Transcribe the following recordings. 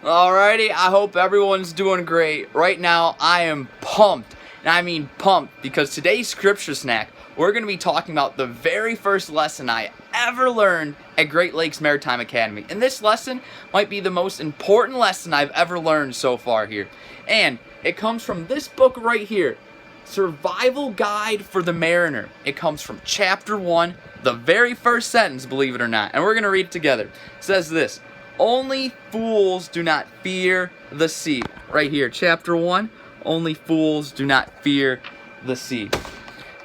Alrighty, I hope everyone's doing great. Right now, I am pumped, and I mean pumped, because today's scripture snack, we're going to be talking about the very first lesson I ever learned at Great Lakes Maritime Academy. And this lesson might be the most important lesson I've ever learned so far here. And it comes from this book right here, Survival Guide for the Mariner. It comes from chapter 1, the very first sentence, believe it or not. And we're going to read it together. It says this: "Only fools do not fear the sea." Right here, chapter 1, "Only fools do not fear the sea."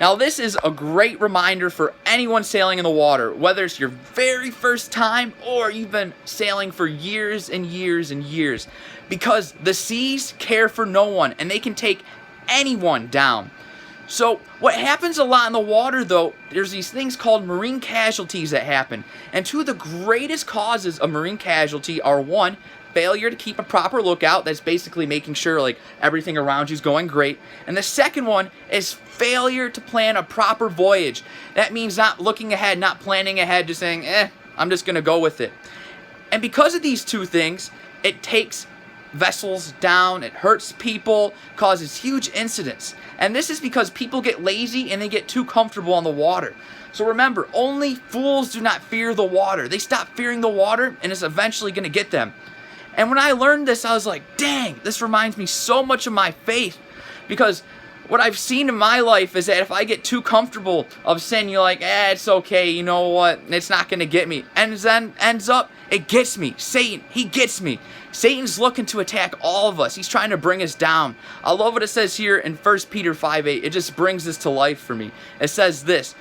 Now, this is a great reminder for anyone sailing in the water, whether it's your very first time or you've been sailing for years and years and years, because the seas care for no one and they can take anyone down. So what happens a lot in the water, though, there's these things called marine casualties that happen. And two of the greatest causes of marine casualty are, one, failure to keep a proper lookout. That's basically making sure like everything around you is going great. And the second one is failure to plan a proper voyage. That means not looking ahead, not planning ahead, just saying, I'm just going to go with it. And because of these two things, it takes vessels down, it hurts people, causes huge incidents. And this is because people get lazy and they get too comfortable on the water. So remember, only fools do not fear the water. They stop fearing the water and it's eventually going to get them. And when I learned this, I was like, dang, this reminds me so much of my faith. Because what I've seen in my life is that if I get too comfortable of sin, you're like, it's okay, you know what, it's not going to get me. And then ends up, it gets me. Satan, he gets me. Satan's looking to attack all of us. He's trying to bring us down. I love what it says here in 1 Peter 5:8. It just brings this to life for me. It says this: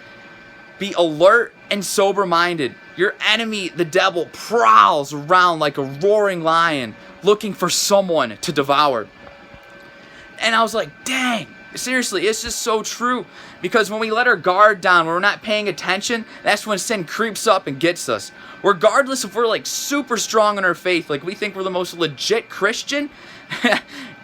"Be alert and sober-minded. Your enemy, the devil, prowls around like a roaring lion, looking for someone to devour." And I was like, dang, seriously, it's just so true. Because when we let our guard down, when we're not paying attention, that's when sin creeps up and gets us. Regardless if we're like super strong in our faith, like we think we're the most legit Christian,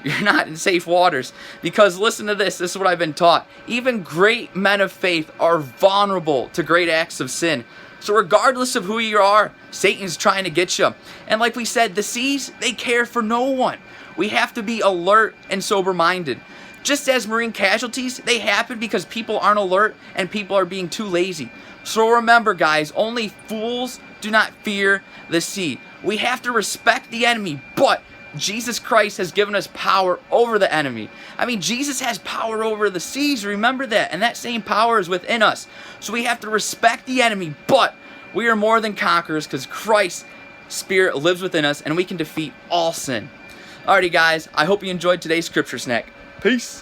you're not in safe waters. Because listen to this is what I've been taught. Even great men of faith are vulnerable to great acts of sin. So regardless of who you are, Satan's trying to get you. And like we said, the seas, they care for no one. We have to be alert and sober-minded. Just as marine casualties, they happen because people aren't alert and people are being too lazy. So remember, guys, only fools do not fear the sea. We have to respect the enemy, but Jesus Christ has given us power over the enemy. I mean, Jesus has power over the seas, remember that, and that same power is within us. So we have to respect the enemy, but we are more than conquerors because Christ's Spirit lives within us and we can defeat all sin. Alrighty, guys, I hope you enjoyed today's scripture snack. Peace.